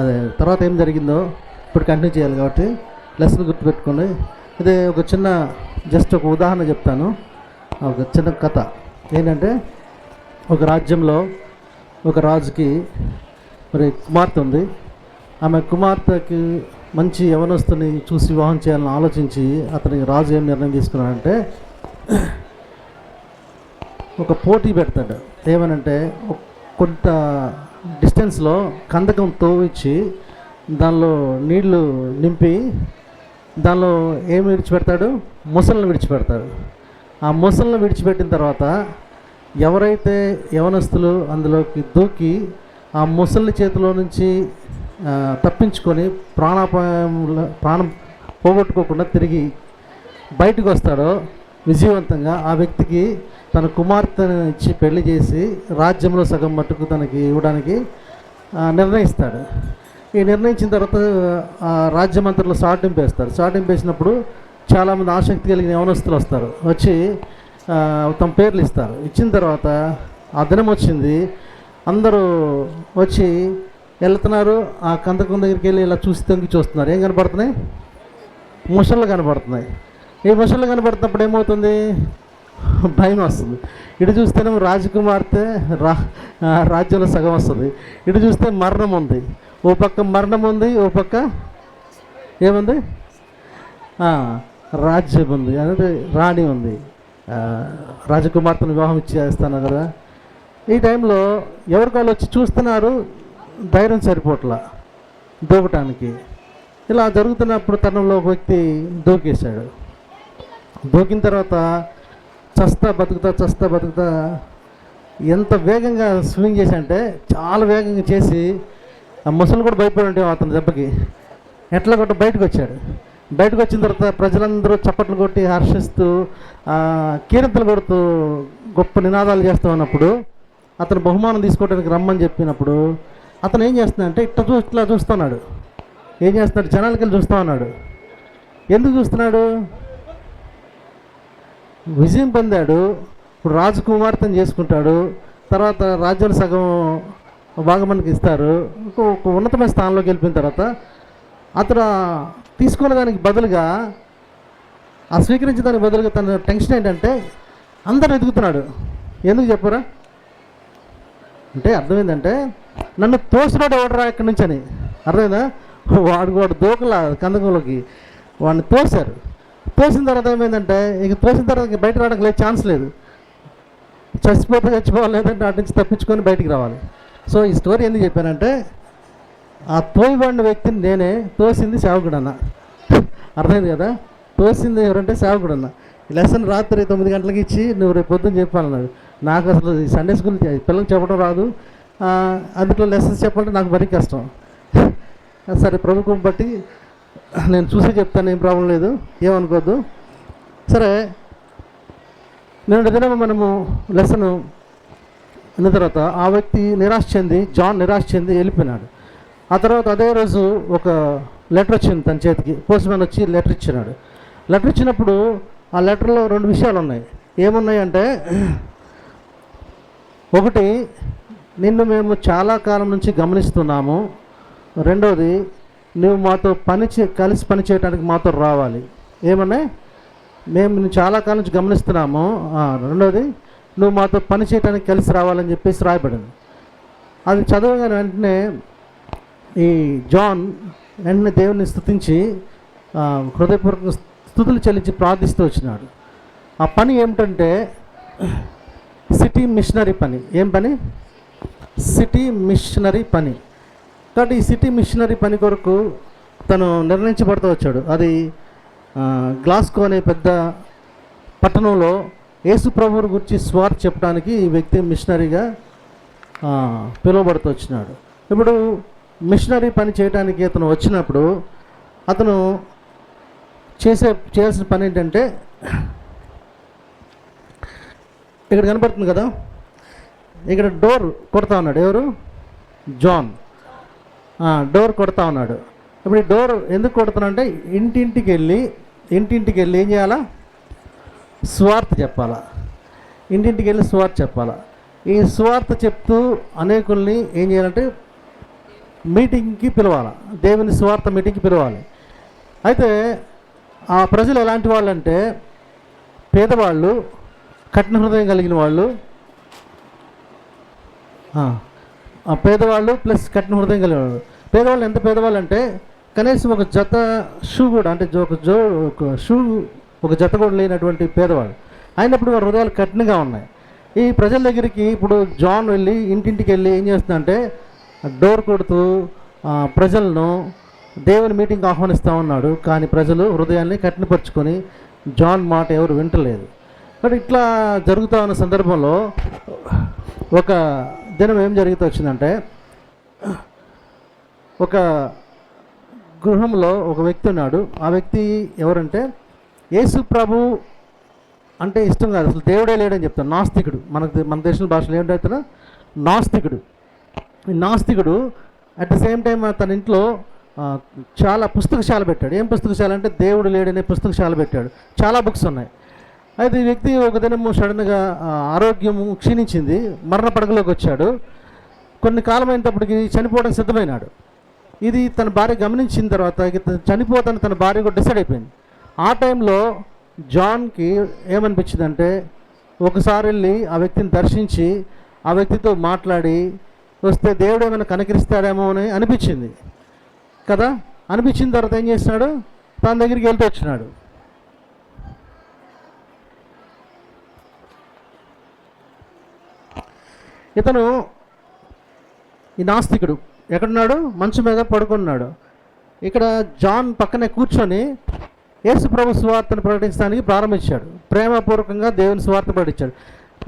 అదే తర్వాత ఏం జరిగిందో ఇప్పుడు కంటిన్యూ చేయాలి కాబట్టి లెసన్ గుర్తుపెట్టుకోండి. ఇది ఒక చిన్న జస్ట్ ఒక ఉదాహరణ చెప్తాను. ఒక చిన్న కథ ఏంటంటే, ఒక రాజ్యంలో ఒక రాజుకి మరి కుమార్తె ఉంది. ఆమె కుమార్తెకి మంచి యవనస్తుని చూసి వివాహం చేయాలని ఆలోచించి అతనికి రాజు ఏం నిర్ణయం తీసుకున్నాడంటే, ఒక పోటీ పెడతాడు. ఏమనంటే, కొంత డిస్టెన్స్లో కందకం తోవిచ్చి దానిలో నీళ్లు నింపి దానిలో ఏమి విడిచిపెడతాడు, ముసలను విడిచిపెడతాడు. ఆ ముసలను విడిచిపెట్టిన తర్వాత ఎవరైతే యవనస్తులు అందులోకి దూకి ఆ ముసలి చేతిలో నుంచి తప్పించుకొని ప్రాణం పోగొట్టుకోకుండా తిరిగి బయటకు వస్తాడో విజయవంతంగా, ఆ వ్యక్తికి తన కుమార్తెను ఇచ్చి పెళ్లి చేసి రాజ్యంలో సగం మట్టుకు తనకి ఇవ్వడానికి నిర్ణయిస్తాడు. ఈ నిర్ణయించిన తర్వాత రాజ్యమంత్రులు సాటింపు వేస్తారు. సాటింపు వేసినప్పుడు చాలామంది ఆసక్తి కలిగిన యవనస్తులు వస్తారు. వచ్చి తమ పేర్లు ఇస్తారు. ఇచ్చిన తర్వాత ఆ దినం వచ్చింది. అందరూ వచ్చి వెళ్తున్నారు. ఆ కందకం దగ్గరికి వెళ్ళి ఇలా చూసి తొంగి చూస్తున్నారు. ఏం కనపడుతున్నాయి? ముసళ్ళు కనపడుతున్నాయి. ఈ ముసళ్ళు కనపడుతున్నప్పుడు ఏమవుతుంది? భయం వస్తుంది. ఇటు చూస్తేనేమో రాజకుమార్తె రాజ్యంలో సగం వస్తుంది. ఇటు చూస్తే మరణం ఉంది. ఓ పక్క మరణం ఉంది, ఓ పక్క ఏముంది? రాజ్యం ఉంది, అంటే రాణి ఉంది. రాజకుమార్తెను వివాహం ఇచ్చేస్తాను కదా. ఈ టైంలో ఎవరికాళ్ళు వచ్చి చూస్తున్నారు, ధైర్యం సరిపోట్లా దూకటానికి. ఇలా జరుగుతున్నప్పుడు తనంలో ఒక వ్యక్తి దూకేశాడు. దూకిన తర్వాత చస్తా బతుకుతా ఎంత వేగంగా స్విమ్మింగ్ చేశాడంటే, చాలా వేగంగా చేసి ఆ ముసలు కూడా భయపడి ఉంటే అతని దెబ్బకి ఎట్లా కొట్ట బయటకు వచ్చాడు. బయటకు వచ్చిన తర్వాత ప్రజలందరూ చప్పట్లు కొట్టి హర్షిస్తూ కీర్తనలు కొడుతూ గొప్ప నినాదాలు చేస్తూ ఉన్నప్పుడు, అతను బహుమానం తీసుకోవడానికి రమ్మని చెప్పినప్పుడు అతను ఏం చేస్తున్నాడంటే ఇట్లా చూస్తున్నాడు. ఏం చేస్తున్నాడు? జనాలకి వెళ్ళి చూస్తూ ఉన్నాడు. ఎందుకు చూస్తున్నాడు? విజయం పొందాడు. ఇప్పుడు రాజకుమార్తెను చేసుకుంటాడు. తర్వాత రాజ్యాలు సగం భాగమనికి ఇస్తారు. ఒక ఉన్నతమైన స్థానంలోకి వెళ్ళిపోయిన తర్వాత అతను తీసుకున్న దానికి బదులుగా, ఆ స్వీకరించే దానికి బదులుగా తన టెన్షన్ ఏంటంటే అందరూ ఎదుగుతున్నాడు. ఎందుకు చెప్పరా? అంటే అర్థమైందంటే, నన్ను తోసినాడు ఎవడరా ఇక్కడి నుంచి అని అర్థమైందా? వాడు దూకల కందకంలోకి వాడిని తోశారు. తోసిన తర్వాత ఏమైందంటే, ఇక తోసిన తర్వాత బయట రావడానికి లేదు, ఛాన్స్ లేదు. చచ్చిపోవాలి, లేదంటే అటు నుంచి తప్పించుకొని బయటికి రావాలి. సో ఈ స్టోరీ ఎందుకు చెప్పానంటే, ఆ తోయబడిన వ్యక్తిని నేనే, తోసింది సేవకుడు అన్న. అర్థమైంది కదా? తోసింది ఎవరంటే సేవకుడు అన్న. ఈ లెసన్ రాత్రి 9 గంటలకి ఇచ్చి నువ్వు రేపు పొద్దున్న చెప్పాలన్నాడు. నాకు అసలు సండే స్కూల్ పిల్లలకు చెప్పడం రాదు, అందులో లెసన్స్ చెప్పాలంటే నాకు మరీ కష్టం. సరే, ప్రభుత్వం బట్టి నేను చూసి చెప్తాను, ఏం ప్రాబ్లం లేదు, ఏమనుకోవద్దు. సరే, నిన్నటి దినం మనము లెసన్ అన్న తర్వాత ఆ వ్యక్తి జాన్ నిరాశ చెంది వెళ్ళిపోయినాడు. ఆ తర్వాత అదే రోజు ఒక లెటర్ వచ్చింది తన చేతికి. పోస్ట్ మ్యాన్ వచ్చి లెటర్ ఇచ్చినాడు. లెటర్ ఇచ్చినప్పుడు ఆ లెటర్లో 2 విషయాలు ఉన్నాయి. ఏమున్నాయంటే, ఒకటి, నిన్ను మేము చాలా కాలం నుంచి గమనిస్తున్నాము. రెండవది, నువ్వు మాతో కలిసి పని చేయడానికి మాతో రావాలి. ఏమన్నాయి? మేము నిన్ను చాలా కాలం నుంచి గమనిస్తున్నాము. రెండవది, నువ్వు మాతో పని చేయడానికి కలిసి రావాలని చెప్పేసి రాయబడింది. అది చదవగానే వెంటనే ఈ జాన్ వెంటనే దేవుని స్తుతించి హృదయపూర్వక స్తుతులు చెల్లించి ప్రార్థిస్తూ వచ్చినాడు. ఆ పని ఏమిటంటే సిటీ మిషనరీ పని. ఏం పని? సిటీ మిషనరీ పని. కాబట్టి ఈ సిటీ మిషనరీ పని కొరకు తను నిర్ణయించబడుతూ వచ్చాడు. అది గ్లాస్గో అనే పెద్ద పట్టణంలో యేసు ప్రభువుని గురించి స్వార్థ చెప్పడానికి ఈ వ్యక్తి మిషనరీగా పిలువబడుతూ వచ్చినాడు. ఇప్పుడు మిషనరీ పని చేయడానికి అతను వచ్చినప్పుడు అతను చేయాల్సిన పని ఏంటంటే, ఇక్కడ కనపడుతుంది కదా, ఇక్కడ డోర్ కొడతా ఉన్నాడు. ఎవరు? జాన్ డోర్ కొడతా ఉన్నాడు. ఇప్పుడు ఈ డోర్ ఎందుకు కొడుతున్నాడంటే, ఇంటింటికి వెళ్ళి ఏం చేయాలా? స్వార్థ చెప్పాలా. ఇంటింటికి వెళ్ళి స్వార్థ చెప్పాలా. ఈ సువార్త చెప్తూ అనేకుల్ని ఏం చేయాలంటే మీటింగ్కి పిలవాలి, దేవుని సువార్త మీటింగ్కి పిలవాలి. అయితే ఆ ప్రజలు ఎలాంటి వాళ్ళు అంటే పేదవాళ్ళు, కఠిన హృదయం కలిగిన వాళ్ళు, పేదవాళ్ళు ప్లస్ కఠిన హృదయం కలిగిన వాళ్ళు. పేదవాళ్ళు ఎంత పేదవాళ్ళు అంటే కనీసం ఒక జత షూ కూడా, అంటే ఒక జత కూడా లేనటువంటి పేదవాళ్ళు అయినప్పుడు వారి హృదయాలు కఠినంగా ఉన్నాయి. ఈ ప్రజల దగ్గరికి ఇప్పుడు జాన్ వెళ్ళి ఇంటింటికి వెళ్ళి ఏం చేస్తుందంటే డోర్ కొడుతూ ప్రజలను దేవుని మీటింగ్కి ఆహ్వానిస్తూ ఉన్నాడు. కానీ ప్రజలు హృదయాన్ని కఠినపరుచుకొని జాన్ మాట ఎవరు వింటలేదు. బట్ ఇట్లా జరుగుతూ ఉన్న సందర్భంలో ఒక దినం ఏం జరుగుతూ వచ్చిందంటే, ఒక గృహంలో ఒక వ్యక్తి ఉన్నాడు. ఆ వ్యక్తి ఎవరంటే యేసు ప్రభు అంటే ఇష్టం కాదు, అసలు దేవుడే లేడని చెప్తాను. నాస్తికుడు. మన దేశం భాషలో ఏంటంటే నాస్తికుడు. ఈ నాస్తికుడు అట్ ద సేమ్ టైం తన ఇంట్లో చాలా పుస్తకశాల పెట్టాడు. ఏం పుస్తకశాల అంటే దేవుడు లేడనే పుస్తకశాల పెట్టాడు. చాలా బుక్స్ ఉన్నాయి. అయితే ఈ వ్యక్తి ఒక దినము సడన్గా ఆరోగ్యము క్షీణించింది, మరణ పడకలోకి వచ్చాడు. కొన్ని కాలం అయినప్పటికీ చనిపోవడానికి సిద్ధమైనాడు. ఇది తన భార్య గమనించిన తర్వాత చనిపోతాను తన భార్య కూడా డిసైడ్ అయిపోయింది. ఆ టైంలో జాన్కి ఏమనిపించిందంటే ఒకసారి వెళ్ళి ఆ వ్యక్తిని దర్శించి ఆ వ్యక్తితో మాట్లాడి వస్తే దేవుడు ఏమైనా కనికరిస్తాడేమో అని అనిపించింది కదా. అనిపించిన తర్వాత ఏం చేసినాడు, తన దగ్గరికి వెళ్తూ వచ్చినాడు. ఇతను ఈ నాస్తికుడు ఎక్కడున్నాడు, మంచం మీద పడుకున్నాడు. ఇక్కడ జాన్ పక్కనే కూర్చొని యేసు ప్రభు సువార్తను ప్రకటించడానికి ప్రారంభించాడు. ప్రేమపూర్వకంగా దేవుని సువార్త ప్రకటించాడు.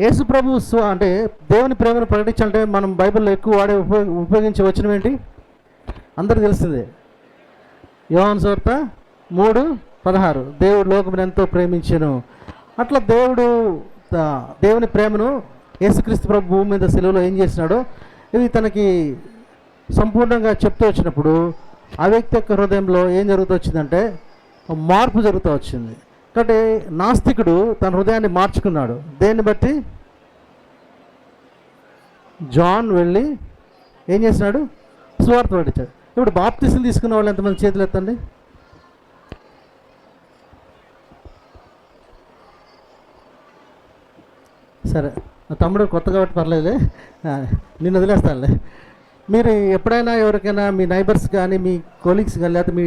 యేసు ప్రభు అంటే దేవుని ప్రేమను ప్రకటించాలంటే మనం బైబిల్లో ఎక్కువ ఉపయోగించే వచనం ఏంటి, అందరికీ తెలిసిందే. యోహాను సువార్త 3:16 దేవుడు లోకమును ఎంతో ప్రేమించెను. అట్లా దేవుని ప్రేమను యేసుక్రీస్తు ప్రభు భూమి మీద సెలవులో ఏం చేసినాడో ఇది తనకి సంపూర్ణంగా చెప్తూ వచ్చినప్పుడు ఆ వ్యక్తి యొక్క హృదయంలో ఏం జరుగుతూ వచ్చిందంటే మార్పు జరుగుతూ వచ్చింది. కాబట్టి నాస్తికుడు తన హృదయాన్ని మార్చుకున్నాడు. దేన్ని బట్టి? జాన్ వెళ్ళి ఏం చేసినాడు, సువార్త ప్రకటించాడు. ఇప్పుడు బాప్తిసం తీసుకున్న వాళ్ళు ఎంతమంది చేతులు ఎత్తండి. సరే, తమ్ముడు కొత్త కాబట్టి పర్లేదులే, నిన్ను వదిలేస్తానులే. మీరు ఎప్పుడైనా ఎవరికైనా మీ నైబర్స్ కానీ మీ కొలీగ్స్ కానీ లేకపోతే మీ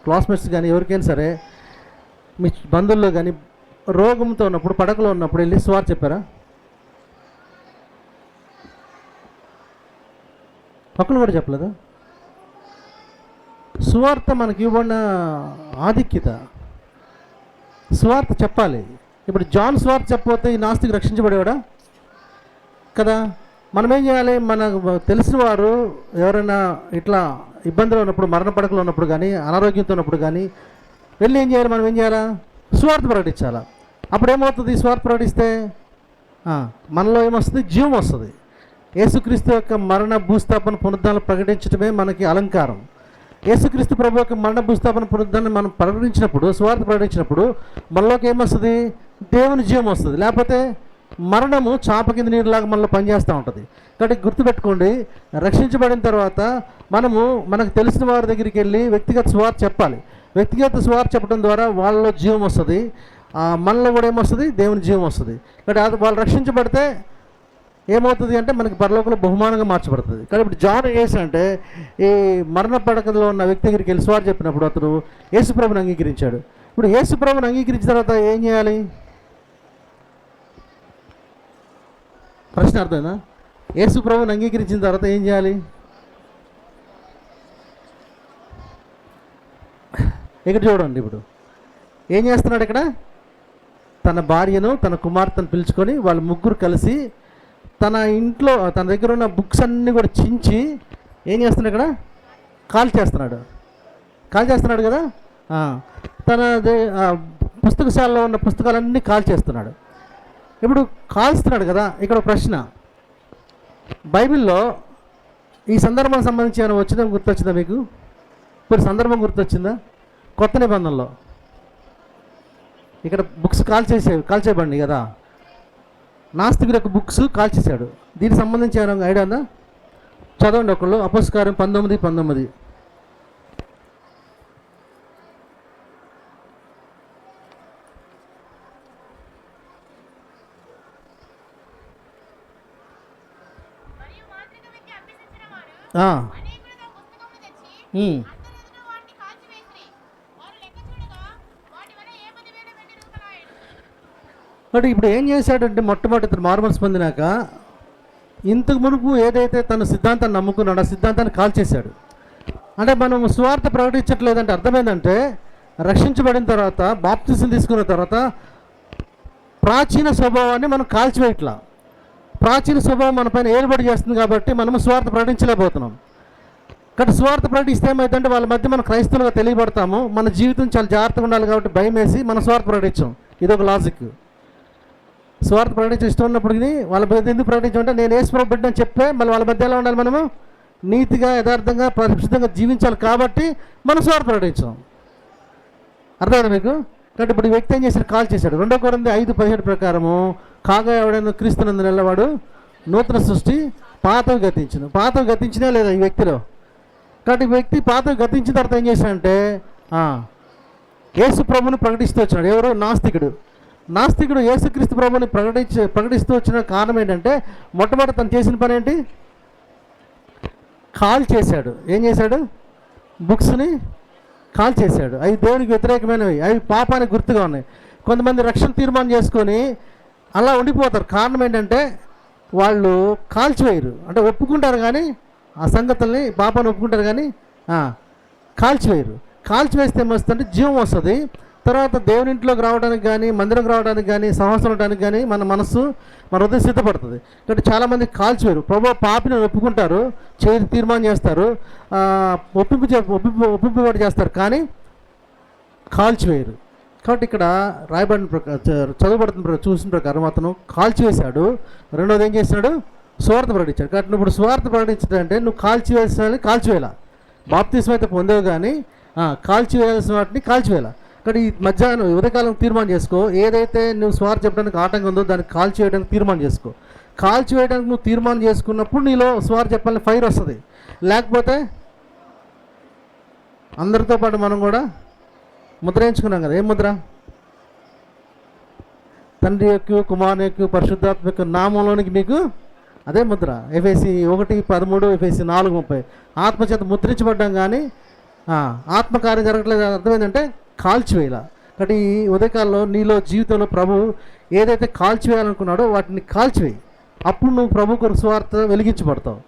క్లాస్మేట్స్ కానీ ఎవరికైనా సరే మీ బంధువుల్లో కానీ రోగంతో ఉన్నప్పుడు పడకలో ఉన్నప్పుడు వెళ్ళి సువార్త చెప్పారా? ఒక్కరు కూడా చెప్పలేదా? సువార్త మనకి ఇవ్వబడిన ఆధిక్యత, సువార్త చెప్పాలి. ఇప్పుడు జాన్ సువార్త చెప్పకపోతే ఈ నాస్తికి రక్షించబడేవాడా కదా? మనం ఏం చేయాలి, మనకు తెలిసిన వారు ఎవరైనా ఇట్లా ఇబ్బందులు ఉన్నప్పుడు, మరణ పడకలు ఉన్నప్పుడు కానీ అనారోగ్యంతో ఉన్నప్పుడు కానీ వెళ్ళి ఏం చేయాలి, మనం ఏం చేయాలా, సువార్త ప్రకటించాలా. అప్పుడు ఏమవుతుంది, సువార్త ప్రకటిస్తే మనలో ఏమొస్తుంది, జీవం వస్తుంది. యేసుక్రీస్తు యొక్క మరణ భూస్థాపన పునరుద్ధానం ప్రకటించడమే మనకి అలంకారం. యేసుక్రీస్తు ప్రభు యొక్క మరణ భూస్థాపన పునరుద్ధానం మనం ప్రకటించినప్పుడు, సువార్త ప్రకటించినప్పుడు మనలోకి ఏమొస్తుంది, దేవుని జీవం వస్తుంది. లేకపోతే మరణము చాప కింద నీరులాగా మనలో పనిచేస్తూ ఉంటుంది. కాబట్టి గుర్తుపెట్టుకోండి, రక్షించబడిన తర్వాత మనకు తెలిసిన వారి దగ్గరికి వెళ్ళి వ్యక్తిగత సువార్త చెప్పాలి. వ్యక్తిగత సువార్త చెప్పడం ద్వారా వాళ్ళలో జీవం వస్తుంది, మనలో కూడా ఏమొస్తుంది, దేవుని జీవం వస్తుంది. కాబట్టి వాళ్ళు రక్షించబడితే ఏమవుతుంది అంటే మనకి పరలోకంలో బహుమానంగా మార్చబడుతుంది. కానీ ఇప్పుడు జాన్ ఏం చేశాడంటే ఈ మరణ పడకలో ఉన్న వ్యక్తి దగ్గరికి వెళ్ళి సువార్త చెప్పినప్పుడు అతను యేసుప్రభుని అంగీకరించాడు. ఇప్పుడు యేసుప్రభుని అంగీకరించిన తర్వాత ఏం చేయాలి, ప్రశ్న అర్థమైందా? యేసుప్రభుని అంగీకరించిన తర్వాత ఏం చేయాలి? ఇక్కడ చూడండి, ఇప్పుడు ఏం చేస్తున్నాడు, ఇక్కడ తన భార్యను తన కుమార్తెను పిలుచుకొని వాళ్ళు ముగ్గురు కలిసి తన ఇంట్లో తన దగ్గర ఉన్న బుక్స్ అన్నీ కూడా చించి ఏం చేస్తున్నాడు, ఇక్కడ కాల్ చేస్తున్నాడు కదా. తన పుస్తకశాలలో ఉన్న పుస్తకాలన్నీ కాల్ చేస్తున్నాడు. ఇప్పుడు కాల్స్తున్నాడు కదా, ఇక్కడ ప్రశ్న, బైబిల్లో ఈ సందర్భానికి సంబంధించి ఏమైనా గుర్తొచ్చిందా మీకు? ఇప్పుడు సందర్భం గుర్తొచ్చిందా? కొత్త నిబంధనలో ఇక్కడ బుక్స్ కాల్చేయబండి కదా, నాస్తికుడు యొక్క బుక్స్ కాల్చేశాడు. దీనికి సంబంధించి ఏమైనా ఐడియా ఉందా? చదవండి ఒకళ్ళు, అపొస్తలుల కార్యం 19:19. అంటే ఇప్పుడు ఏం చేశాడంటే, మొట్టమొదటి ఇతను మారుమనసు పొందినాక ఇంతకు మునుపు ఏదైతే తన సిద్ధాంతాన్ని నమ్ముకున్నాడో ఆ సిద్ధాంతాన్ని కాల్చేశాడు. అంటే మనం సువార్త ప్రకటించట్లేదంటే అర్థమైందంటే, రక్షించబడిన తర్వాత, బాప్తిసం తీసుకున్న తర్వాత ప్రాచీన స్వభావాన్ని మనం కాల్చివేయట్లా. ప్రాచీన స్వభావం మన పైన ఏలుబడి చేస్తుంది కాబట్టి మనము సువార్త ప్రకటించలేకపోతున్నాం. కాబట్టి సువార్త ప్రకటిస్తే ఏమైందంటే వాళ్ళ మధ్య మనం క్రైస్తవులుగా తెలియబడతాము. మన జీవితం చాలా జాగ్రత్తగా ఉండాలి కాబట్టి భయం వేసి మనం సువార్త ప్రకటించాం. ఇదొక లాజిక్. స్వార్థ ప్రకటించే ఇష్టం ఉన్నప్పటికీ వాళ్ళ మధ్య ఎందుకు ప్రకటించామంటే, నేను యేసుప్రభు బిడ్డ అని చెప్పే మళ్ళీ వాళ్ళ మధ్య ఎలా ఉండాలి, మనము నీతిగా యథార్థంగా పరిశుద్ధంగా జీవించాలి కాబట్టి మనం స్వార్థ ప్రకటించాం. అర్థమైందా మీకు? కాబట్టి ఇప్పుడు ఈ వ్యక్తి ఏం చేశాడు, కాల్ చేశాడు. 2 కొరింథీ 5:17 ప్రకారము, కాగా ఎవడైనా క్రీస్తునందు నిలవాడు నూతన సృష్టి, పాతవి గతించును. పాతవి గతించినా లేదా ఈ వ్యక్తిలో? కాబట్టి ఈ వ్యక్తి పాతవి గతించిన తర్వాత ఏం చేశాడంటే యేసు ప్రభుని ప్రకటిస్తూ వచ్చినాడు. ఎవరు? నాస్తికుడు యేసుక్రీస్తు ప్రభుని ప్రకటిస్తూ వచ్చిన కారణం ఏంటంటే, మొట్టమొదటి తను చేసిన పని ఏంటి? కాల్ చేశాడు. ఏం చేశాడు? బుక్స్ని కాల్ చేశాడు. అవి దేవునికి వ్యతిరేకమైనవి, అవి పాపానికి గుర్తుగా ఉన్నాయి. కొంతమంది రక్షణ తీర్మానం చేసుకొని అలా ఉండిపోతారు. కారణం ఏంటంటే వాళ్ళు కాల్చివేయరు. అంటే ఒప్పుకుంటారు కానీ ఆ సంగతుల్ని, పాపాన్ని ఒప్పుకుంటారు కానీ కాల్చివేయరు. కాల్చివేస్తే ఏమొస్తుందంటే జీవం వస్తుంది. తర్వాత దేవుని ఇంట్లోకి రావడానికి కానీ, మందిరంకి రావడానికి కానీ, సహవాసం ఉండడానికి కానీ మన మనస్సు, మన హృదయం సిద్ధపడుతుంది. కాబట్టి చాలామంది కాల్చివేయరు. ప్రభు పాపిని ఒప్పుకుంటారు, తీర్మానం చేస్తారు, ఒప్పింపబడి చేస్తారు, కానీ కాల్చివేయరు. కాబట్టి ఇక్కడ రాయబడిన చదువుబడుతున్న చూసిన ప్రకారం అతను కాల్చివేశాడు. రెండోది ఏం చేసినాడు? స్వార్థ ప్రకటించాడు. కాబట్టి ఇప్పుడు స్వార్థ ప్రకటించడంటే నువ్వు కాల్చివేసాలని కాల్చివేయాల. బాప్తిసం అయితే పొందేవు కానీ కాల్చివేయాల్సిన వాటిని కాల్చివేయాల. ఇక్కడ ఈ మధ్యాహ్నం ఉదయకాలం తీర్మానం చేసుకో, ఏదైతే నువ్వు స్వార్థ చెప్పడానికి ఆటంకం ఉందో దాన్ని కాల్చివేయడానికి తీర్మానం చేసుకో. కాల్చివేయడానికి నువ్వు తీర్మానం చేసుకున్నప్పుడు నీలో స్వార్థ చెప్పాలని ఫైర్ వస్తుంది. లేకపోతే అందరితో పాటు మనం కూడా ముద్ర వేయించుకున్నాం కదా. ఏం ముద్ర? తండ్రి యొక్క, కుమారుని యొక్క, పరిశుద్ధాత్మ యొక్క నామంలోనికి మీకు అదే ముద్ర. ఎఫెసీ 1:13, ఎఫెసీ 4:30. ఆత్మచేత ముద్రించబడ్డాం కానీ ఆత్మకార్యం జరగట్లేదు. అర్థమైందంటే కాల్చివేయాల. కాబట్టి ఈ ఉదయకాలంలో నీలో జీవితంలో ప్రభు ఏదైతే కాల్చివేయాలనుకున్నాడో వాటిని కాల్చివేయి. అప్పుడు నువ్వు ప్రభు కొరకు సువార్త వెలిగించబడతావు.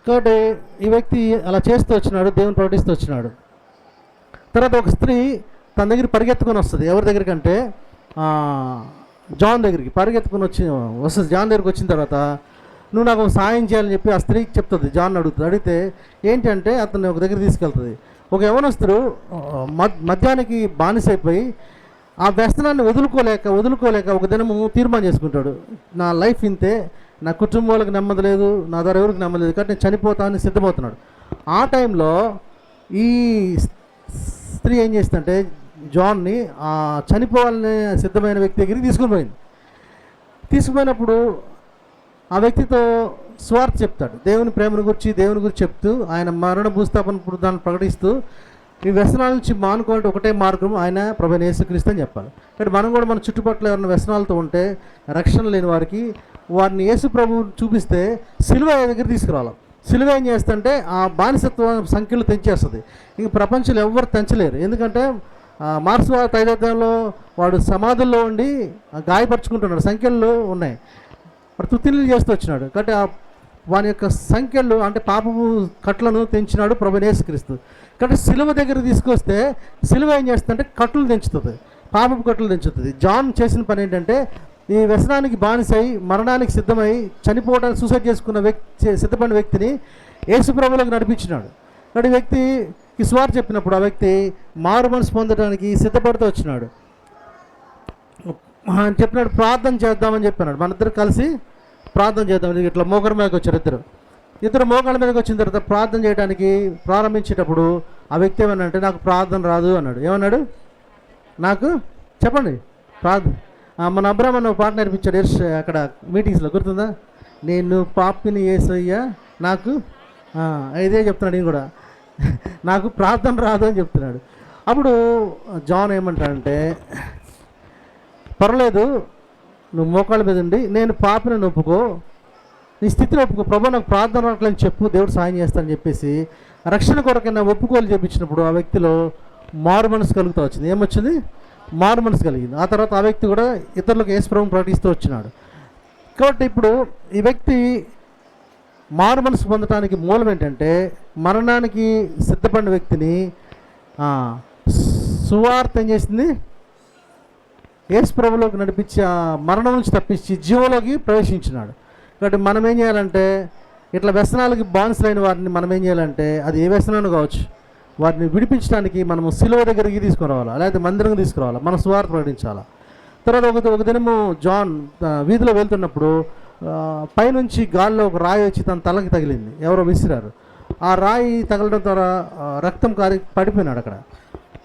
కాబట్టి ఈ వ్యక్తి అలా చేస్తూ వచ్చినాడు, దేవుని ప్రకటిస్తూ వచ్చినాడు. తర్వాత ఒక స్త్రీ తన దగ్గర పరిగెత్తుకొని వస్తుంది. ఎవరి దగ్గరికి అంటే జాన్ దగ్గరికి పరిగెత్తుకొని వస్తుంది. జాన్ దగ్గరికి వచ్చిన తర్వాత, నువ్వు నాకు సాయం చేయాలని చెప్పి ఆ స్త్రీకి చెప్తుంది. జాన్ అడుగుతుంది. అడిగితే ఏంటంటే అతన్ని ఒక దగ్గర తీసుకెళ్తుంది. ఒక యవనస్తుడు మద్యానికి బానిసైపోయి ఆ వ్యసనాన్ని వదులుకోలేక ఒక దినము తీర్మానం చేసుకుంటాడు, నా లైఫ్ ఇంతే, నా కుటుంబాలకు నెమ్మది లేదు, నా ద్వారా ఎవరికి నెమ్మది లేదు, కాబట్టి నేను చనిపోతానని సిద్ధమవుతున్నాడు. ఆ టైంలో ఈ స్త్రీ ఏం చేస్తుందంటే జాన్ని ఆ చనిపోవాలని సిద్ధమైన వ్యక్తి దగ్గరికి తీసుకుపోయినప్పుడు ఆ వ్యక్తితో స్వార్థ చెప్తాడు. దేవుని ప్రేమను గురించి, దేవుని గురించి చెప్తూ, ఆయన మరణ భూస్థాపన దాన్ని ప్రకటిస్తూ, ఈ వ్యసనాల నుంచి మానుకోవాలంటే ఒకటే మార్గం, ఆయన ప్రభువైన యేసుక్రీస్తు అని చెప్పాలి. కాబట్టి మనం కూడా మన చుట్టుపక్కల ఎవరైనా వ్యసనాలతో ఉంటే, రక్షణ లేని వారికి వారిని యేసు ప్రభువు చూపిస్తే సిలువ దగ్గర తీసుకురావాలి. సిలువ ఏం చేస్తుంటే ఆ బానిసత్వ సంఖ్యలు తెంచేస్తుంది. ఇంక ప్రపంచంలో ఎవరు తెంచలేరు. ఎందుకంటే మార్క్స్ 5 వాడు సమాధుల్లో ఉండి గాయపరుచుకుంటున్నాడు, సంఖ్యలు ఉన్నాయి, వాడు తుత్తిళ్ళు చేస్తూ వచ్చినాడు. కాబట్టి వాని యొక్క సంఖ్యలు అంటే పాపపు కట్లను తెంచినాడు ప్రభువైన యేసుక్రీస్తు. కాబట్టి సిలువ దగ్గర తీసుకొస్తే సిలువ ఏం చేస్తుందంటే కట్లు తెంచుతుంది, పాపపు కట్లు తెంచుతుంది. జాన్ చేసిన పని ఏంటంటే ఈ వ్యసనానికి బానిసై మరణానికి సిద్ధమై చనిపోవడానికి సూసైడ్ చేసుకున్న సిద్ధపడిన వ్యక్తిని యేసు ప్రభువులకు నడిపించినాడు. కాబట్టి వ్యక్తి ఈ స్వార్థ చెప్పినప్పుడు ఆ వ్యక్తి మారు మనసు పొందడానికి సిద్ధపడుతూ వచ్చినాడు. చెప్పినాడు, ప్రార్థన చేద్దామని చెప్పినాడు. మన ఇద్దరు కలిసి ప్రార్థన చేద్దాం. ఇట్లా మోకాళ్ళ మీదకి వచ్చారు. ఇద్దరు మోకాళ్ళ మీదకి వచ్చిన తర్వాత ప్రార్థన చేయడానికి ప్రారంభించేటప్పుడు ఆ వ్యక్తి ఏమన్నాడంటే, నాకు ప్రార్థన రాదు అన్నాడు. ఏమన్నాడు? నాకు చెప్పండి ప్రార్థన. మన అబ్రాహ్మణ్ ఒక పాట నేర్పించాడు అక్కడ మీటింగ్స్లో, గుర్తుందా? నేను పాపిని యేసయ్య నాకు ఇదే చెప్తున్నాడు ఈయన కూడా నాకు ప్రార్థన రాదు అని చెప్తున్నాడు. అప్పుడు జాన్ ఏమంటాడంటే, పర్లేదు నువ్వు మోకాళ్ళ మీద ఉండి నేను పాపిని ఒప్పుకో, నీ స్థితిని ఒప్పుకో, ప్రభు నాకు ప్రార్థన రావట్లేదని చెప్పు, దేవుడు సాయం చేస్తానని చెప్పేసి రక్షణ కొరకైనా ఒప్పుకోలు చెప్పించినప్పుడు ఆ వ్యక్తిలో మారు మనసు కలుగుతూ వచ్చింది. ఏమొచ్చింది? మారు మనసు కలిగింది. ఆ తర్వాత ఆ వ్యక్తి కూడా ఇతరులకు యేసు ప్రభువుని ప్రకటిస్తూ వచ్చినాడు. కాబట్టి ఇప్పుడు ఈ వ్యక్తి మారు మనసు పొందడానికి మూలం ఏంటంటే, మరణానికి సిద్ధపడిన వ్యక్తిని సువార్త ఏం చేసింది? యేసు ప్రభువులోకి నడిపించి ఆ మరణం నుంచి తప్పించి జీవంలోకి ప్రవేశించినాడు. కాబట్టి మనం ఏం చేయాలంటే, ఇట్లా వ్యసనాలకి బానిసలైన వారిని మనం ఏం చేయాలంటే, అది ఏ వ్యసనాన్ని కావచ్చు, వారిని విడిపించడానికి మనము సిలువ దగ్గరికి తీసుకురావాలా, లేకపోతే మందిరం తీసుకురావాలా, మనం సువార్త ప్రకటించాలా. తర్వాత ఒక దినము జాన్ వీధిలో వెళ్తున్నప్పుడు పైనుంచి గాల్లో ఒక రాయి వచ్చి తన తలకి తగిలింది. ఎవరో విసిరారు. ఆ రాయి తగలడం ద్వారా రక్తం కారి పడిపోయినాడు అక్కడ.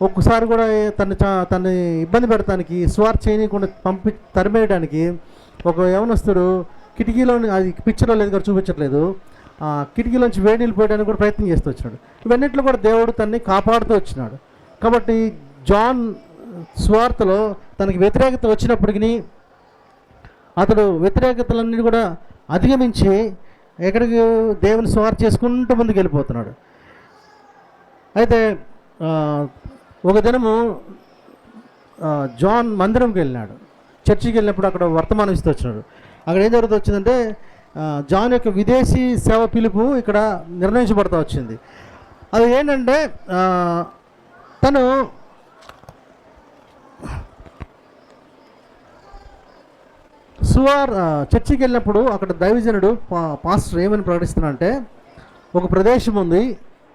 ఒక్కసారి కూడా తన్ని ఇబ్బంది పెడతానికి, సువార్త చేయకుండా తరిమేయడానికి ఒక యవనస్తుడు కిటికీలో, అది పిక్చర్లో లేదు కదా, చూపించట్లేదు, కిటికీలోంచి వేడి నీళ్ళు పోయడానికి కూడా ప్రయత్నం చేస్తూ వచ్చినాడు. ఇవన్నింటిలో కూడా దేవుడు తన్ని కాపాడుతూ వచ్చినాడు. కాబట్టి జాన్ స్వార్థలో తనకి వ్యతిరేకత వచ్చినప్పటికీ అతడు వ్యతిరేకతలన్నీ కూడా అధిగమించి ఎక్కడికి దేవుని స్వార్థ చేసుకుంటూ ముందుకు వెళ్ళిపోతున్నాడు. అయితే ఒక దినము జాన్ మందిరంకి వెళ్ళినాడు. చర్చికి వెళ్ళినప్పుడు అక్కడ వర్తమానం ఇస్తూ వచ్చినాడు. అక్కడ ఏం జరుగుతూ వచ్చిందంటే, జాన్ యొక్క విదేశీ సేవ పిలుపు ఇక్కడ నిర్ణయించబడుతూ వచ్చింది. అది ఏంటంటే, తను చర్చికి వెళ్ళినప్పుడు అక్కడ దైవజనుడు పాస్టర్ ఏమని ప్రకటిస్తున్నాడంటే, ఒక ప్రదేశం ఉంది,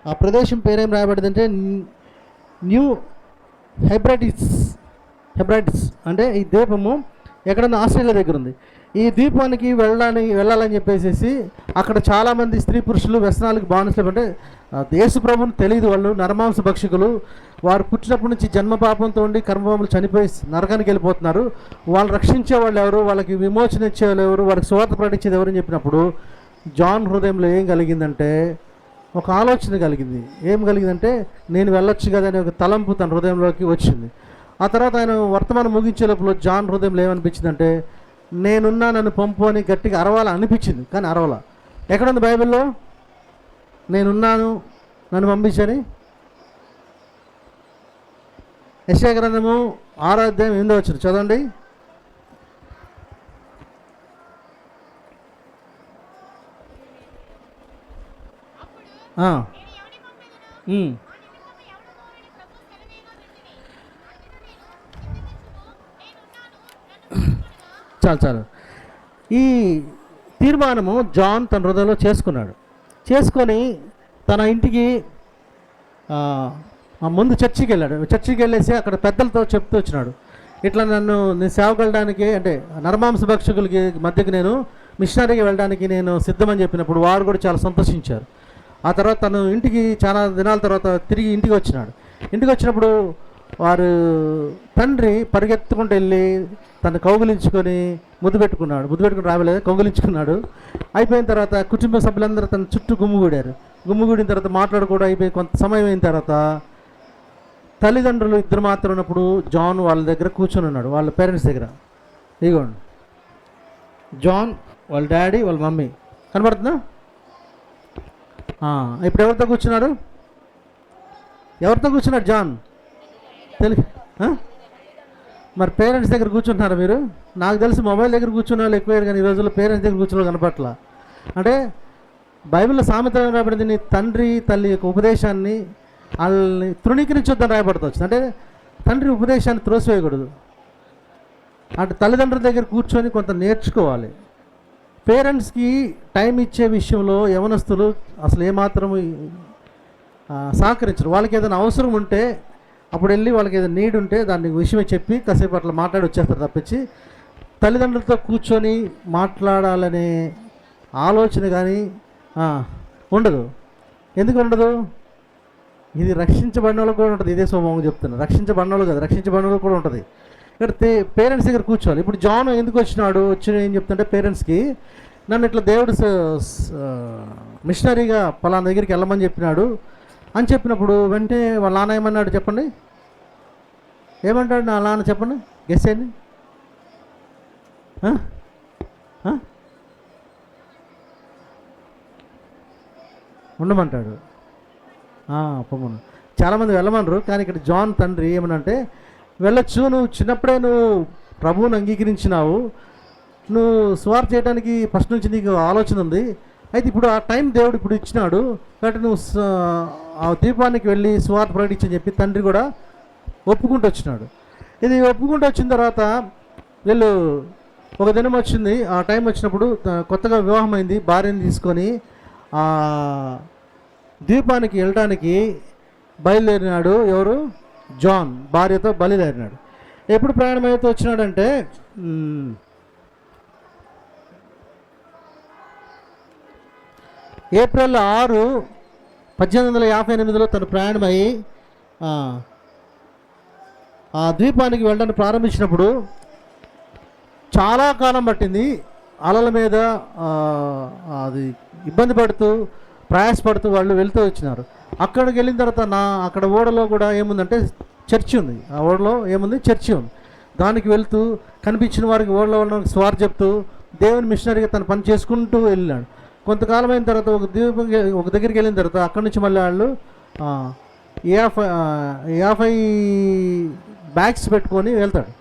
ఆ ప్రదేశం పేరేం రాయబడిందంటే న్యూ హెబ్రైటిస్ అంటే ఈ ద్వీపము ఎక్కడన్నా ఆస్ట్రేలియా దగ్గర ఉంది. ఈ ద్వీపానికి వెళ్ళాలని చెప్పేసి అక్కడ చాలామంది స్త్రీ పురుషులు వ్యసనాలకు బానిసలు, అంటే యేసు ప్రభువుని తెలియదు, వాళ్ళు నరమాంస భక్షకులు, వారు పుట్టినప్పటి నుంచి జన్మ పాపంతో ఉండి కర్మపాపములు చనిపోయి నరకానికి వెళ్ళిపోతున్నారు. వాళ్ళు రక్షించే వాళ్ళు ఎవరు, వాళ్ళకి విమోచన ఇచ్చేవాళ్ళు ఎవరు, వారికి స్వార్థ ప్రకటించేది ఎవరు అని చెప్పినప్పుడు జాన్ హృదయంలో ఏం కలిగిందంటే, ఒక ఆలోచన కలిగింది. ఏం కలిగిందంటే, నేను వెళ్ళొచ్చు కదా అనే ఒక తలంపు తన హృదయంలోకి వచ్చింది. ఆ తర్వాత ఆయన వర్తమానం ముగించే లోపల జాన్ హృదయంలో ఏమనిపించిందంటే, నేనున్నా నన్ను పంపు అని గట్టిగా అరవాల అనిపించింది, కానీ అరవాల. ఎక్కడుంది బైబిల్లో నేనున్నాను నన్ను పంపించని? యెషయా గ్రంథము 6వ అధ్యాయం 8వ వచనం చదవండి. చాలు. ఈ తీర్మానము జాన్ తన హృదయంలో చేసుకొని తన ఇంటికి ముందు చర్చికి వెళ్ళాడు. చర్చికి వెళ్ళేసి అక్కడ పెద్దలతో చెప్తూ వచ్చినాడు, ఇట్లా నేను సేవకెళ్ళడానికి, అంటే నరమాంస భక్షకులకి మధ్యకి నేను మిషనరీకి వెళ్ళడానికి నేను సిద్ధమని చెప్పినప్పుడు వారు కూడా చాలా సంతోషించారు. ఆ తర్వాత తను ఇంటికి చాలా దినాల తర్వాత తిరిగి ఇంటికి వచ్చినప్పుడు వారు తండ్రి పరిగెత్తుకుంటూ వెళ్ళి తను కౌగులించుకొని ముద్దు పెట్టుకుని రావలేదు, కౌగులించుకున్నాడు. అయిపోయిన తర్వాత కుటుంబ సభ్యులందరూ తన చుట్టూ గుమ్ముగూడిన తర్వాత మాట్లాడుకోవడం అయిపోయి కొంత సమయం అయిన తర్వాత తల్లిదండ్రులు ఇద్దరు మాత్రం ఉన్నప్పుడు జాన్ వాళ్ళ దగ్గర కూర్చొని ఉన్నాడు, వాళ్ళ పేరెంట్స్ దగ్గర. ఇదిగోండి జాన్, వాళ్ళ డాడీ, వాళ్ళ మమ్మీ కనబడుతుందా? ఇప్పుడు ఎవరితో కూర్చున్నాడు జాన్? మరి పేరెంట్స్ దగ్గర కూర్చుంటున్నారా మీరు? నాకు తెలిసి మొబైల్ దగ్గర కూర్చున్న వాళ్ళు ఎక్కువయ్యారు, కానీ ఈ రోజుల్లో పేరెంట్స్ దగ్గర కూర్చున్న కనపట్ల. అంటే బైబిల్లో సామెత రాయబడింది, నీ తండ్రి తల్లి యొక్క ఉపదేశాన్ని వాళ్ళని తృణీకరించొద్దని రాయబడుతూ వచ్చింది. అంటే తండ్రి ఉపదేశాన్ని త్రోసివేయకూడదు, అంటే తల్లిదండ్రుల దగ్గర కూర్చొని కొంత నేర్చుకోవాలి. పేరెంట్స్కి టైం ఇచ్చే విషయంలో యవనస్తులు అసలు ఏమాత్రం సహకరించరు. వాళ్ళకి ఏదైనా అవసరం ఉంటే అప్పుడు వెళ్ళి, వాళ్ళకి ఏదైనా నీడ్ ఉంటే దాన్ని విషయమే చెప్పి కాసేపు అట్లా మాట్లాడి వచ్చేస్తారు తప్పించి తల్లిదండ్రులతో కూర్చొని మాట్లాడాలనే ఆలోచన కానీ ఉండదు. ఎందుకు ఉండదు? ఇది రక్షించబడిన వాళ్ళకి కూడా ఉంటుంది. ఇదే స్వభావం చెప్తున్నా, రక్షించబడిన వాళ్ళు కదా, రక్షించబడిన వాళ్ళు కూడా ఉంటుంది. ఇక్కడ పేరెంట్స్ దగ్గర కూర్చోవాలి. ఇప్పుడు జాన్ ఎందుకు వచ్చి ఏం చెప్తుంటే పేరెంట్స్కి, నన్ను ఇట్లా దేవుడు మిషనరీగా పలానా దగ్గరికి వెళ్ళమని చెప్పినాడు అని చెప్పినప్పుడు వెంటనే వాళ్ళ నాన్న ఏమన్నాడు చెప్పండి? ఏమంటాడు నా నాన్న చెప్పండి, గెస్ చేయండి. ఉండమంటాడు, పొమ్మను. చాలామంది వెళ్ళమనరు, కానీ ఇక్కడ జాన్ తండ్రి ఏమనంటే వెళ్ళొచ్చు, నువ్వు చిన్నప్పుడే నువ్వు ప్రభువుని అంగీకరించినావు, నువ్వు సువార్త చేయడానికి ఫస్ట్ నుంచి నీకు ఆలోచన ఉంది, అయితే ఇప్పుడు ఆ టైం దేవుడు ఇప్పుడు ఇచ్చినాడు కాబట్టి నువ్వు ఆ దీపానికి వెళ్ళి సువార్త ప్రకటించని చెప్పి తండ్రి కూడా ఒప్పుకుంటూ వచ్చినాడు. ఇది ఒప్పుకుంటూ వచ్చిన తర్వాత వీళ్ళు ఒక దినం వచ్చింది, ఆ టైం వచ్చినప్పుడు కొత్తగా వివాహం అయింది, భార్యని తీసుకొని ఆ ద్వీపానికి వెళ్ళడానికి బయలుదేరినాడు. ఎవరు? జాన్ భార్యతో బయలుదేరినాడు. ఎప్పుడు ప్రయాణం అయితే వచ్చినాడంటే ఏప్రిల్ 6, 1858లో తను ప్రయాణమై ఆ ద్వీపానికి వెళ్ళడానికి ప్రారంభించినప్పుడు చాలా కాలం పట్టింది. అలల మీద అది ఇబ్బంది పడుతూ ప్రయాసపడుతూ వాళ్ళు వెళ్తూ వచ్చినారు. అక్కడికి వెళ్ళిన తర్వాత అక్కడ ఓడలో కూడా ఏముందంటే చర్చి ఉంది. ఆ ఓడలో ఏముంది? చర్చి ఉంది. దానికి వెళ్తూ కనిపించిన వారికి ఓడలో ఉన్న స్వార్ చెప్తూ దేవుని మిషనరీగా తను పని చేసుకుంటూ వెళ్ళినాడు. కొంతకాలం అయిన తర్వాత ఒక దగ్గరికి వెళ్ళిన తర్వాత అక్కడి నుంచి మళ్ళీ వాళ్ళు 50 బ్యాగ్స్ పెట్టుకొని వెళ్తాడు.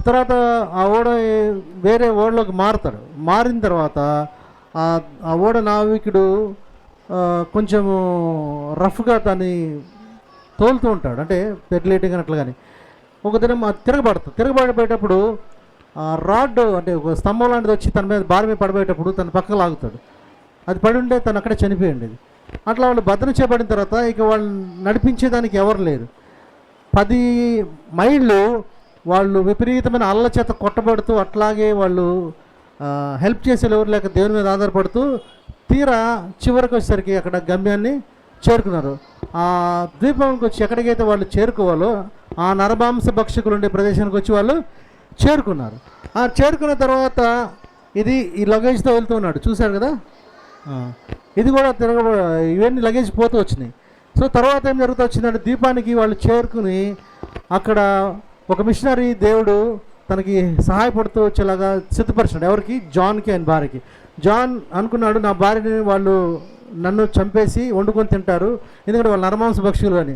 తర్వాత ఆ ఓడ వేరే ఓడలోకి మారుతాడు. మారిన తర్వాత ఆ ఓడ నావికుడు కొంచెము రఫ్గా దాన్ని తోలుతూ ఉంటాడు, అంటే పెర్లేటింగ్ అన్నట్లు. కానీ ఒక దినం తిరగబడిపోయేటప్పుడు రాడ్ అంటే ఒక స్తంభం లాంటిది వచ్చి తన మీద భారం మీద పడిపోయేటప్పుడు తన పక్కకు లాగుతాడు. అది పడి ఉంటే తను అక్కడే చనిపోయింది. అట్లా వాళ్ళు భద్రం చేయబడిన తర్వాత ఇక వాళ్ళు నడిపించేదానికి ఎవరు లేరు. 10 మైళ్ళు వాళ్ళు విపరీతమైన అల్ల చేత కొట్టబడుతూ అట్లాగే వాళ్ళు హెల్ప్ చేసేది ఎవరు లేక దేవుని మీద ఆధారపడుతూ తీరా చివరికి వచ్చేసరికి అక్కడ గమ్యాన్ని చేరుకున్నారు. ఆ ద్వీపంకి వచ్చి ఎక్కడికైతే వాళ్ళు చేరుకోవాలో ఆ నరమాంస భక్షకులు ఉండే ప్రదేశానికి వచ్చి వాళ్ళు చేరుకున్నారు. ఆ చేరుకున్న తర్వాత ఈ లగేజ్తో వెళ్తూ ఉన్నాడు, చూశారు కదా. ఇది కూడా ఇవన్నీ లగేజ్ పోతూ వచ్చినాయి. సో తర్వాత ఏం జరుగుతూ వచ్చిందంటే ద్వీపానికి వాళ్ళు చేరుకుని అక్కడ ఒక మిషనరీ దేవుడు తనకి సహాయపడుతూ వచ్చేలాగా సిద్ధపరిచాడు. ఎవరికి? జాన్కి, ఆయన భార్యకి. జాన్ అనుకున్నాడు, నా భార్యని వాళ్ళు నన్ను చంపేసి వండుకొని తింటారు, ఎందుకంటే వాళ్ళు నరమాంస భక్షులు అని.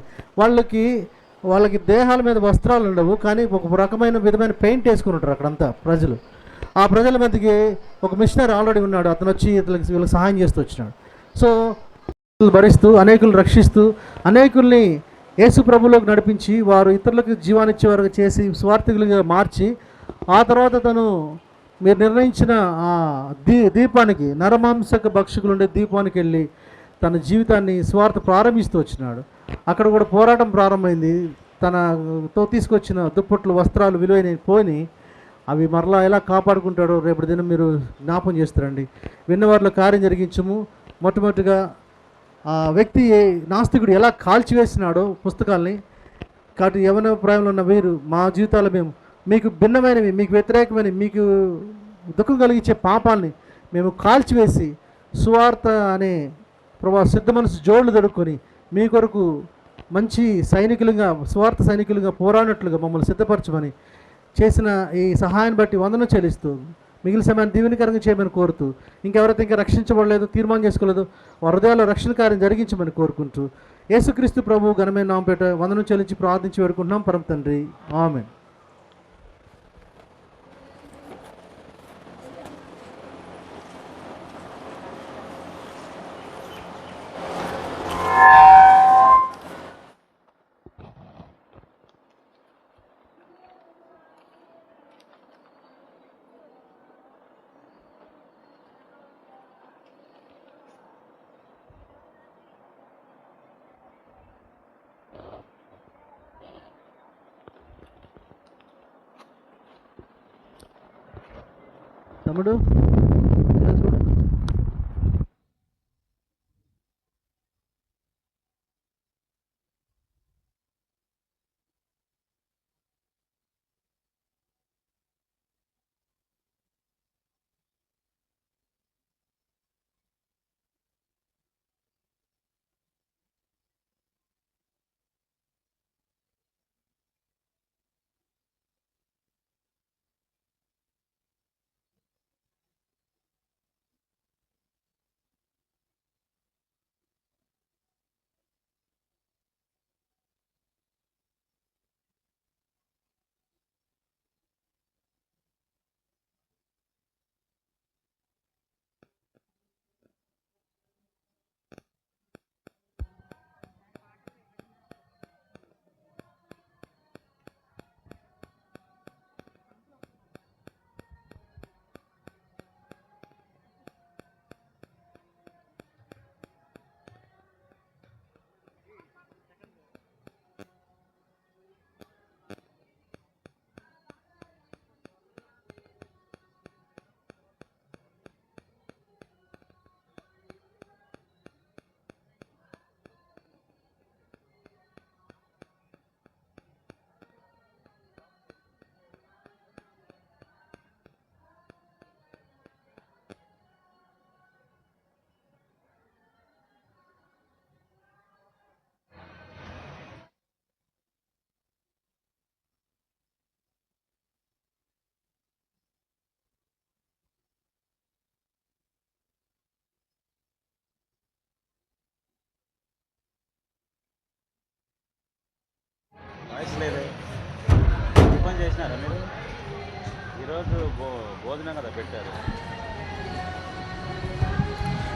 వాళ్ళకి దేహాల మీద వస్త్రాలు ఉండవు, కానీ ఒక రకమైన విధమైన పెయింట్ వేసుకుని ఉంటారు అక్కడంతా ప్రజలు. ఆ ప్రజల మీదకి ఒక మిషనరీ ఆల్రెడీ ఉన్నాడు, అతను వచ్చి వీళ్ళకి సహాయం చేస్తూ వచ్చినాడు. సో భరిస్తూ అనేకులు రక్షిస్తూ అనేకుల్ని యేసు ప్రభులోకి నడిపించి వారు ఇతరులకు జీవానిచ్చే వరకు చేసి స్వార్థికులుగా మార్చి ఆ తర్వాత తను మీరు నిర్ణయించిన ఆ దీపానికి నరమాంసక భక్షకులు ఉండే దీపానికి వెళ్ళి తన జీవితాన్ని స్వార్థ ప్రారంభిస్తూ వచ్చినాడు. అక్కడ కూడా పోరాటం ప్రారంభమైంది. తనతో తీసుకొచ్చిన దుప్పట్లు వస్త్రాలు విలువైన పోని అవి మరలా ఎలా కాపాడుకుంటాడో రేపటి దినం మీరు జ్ఞాపం చేస్తారండి. విన్నవారిలో కార్యం జరిగించము. మొట్టమొదటిగా ఆ వ్యక్తి నాస్తికుడు ఎలా కాల్చివేసినాడో పుస్తకాల్ని, కాబట్టి యవన ప్రాయంలో ఉన్న వీరు మా జీవితాలు మేము మీకు భిన్నమైనవి, మీకు వ్యతిరేకమైనవి, మీకు దుఃఖం కలిగించే పాపాలని మేము కాల్చివేసి సువార్త అనే సిద్ధ మనసు జోళ్ళు దొరుకుని మీ కొరకు మంచి సైనికులుగా సువార్త సైనికులుగా పోరాడినట్లుగా మమ్మల్ని సిద్ధపరచమని చేసిన ఈ సహాయాన్ని బట్టి వందనం చెల్లిస్తూ మిగిలిన సమయాన్ని దీవెనకరంగా చేయమని కోరుతూ ఇంకెవరైతే ఇంకా రక్షించబడలేదు, తీర్మానం చేసుకోలేదు, హృదయాల్లో రక్షణ కార్యం జరిగించమని కోరుకుంటూ యేసుక్రీస్తు ప్రభువు ఘనమైన నామపేట వందనం చెల్లించి ప్రార్థించి వేడుకుంటున్నాం పరమ తండ్రి, ఆమేన్. తమ్ముడు తిన్నారా మీరు? ఈరోజు భోజనం కదా పెట్టారు.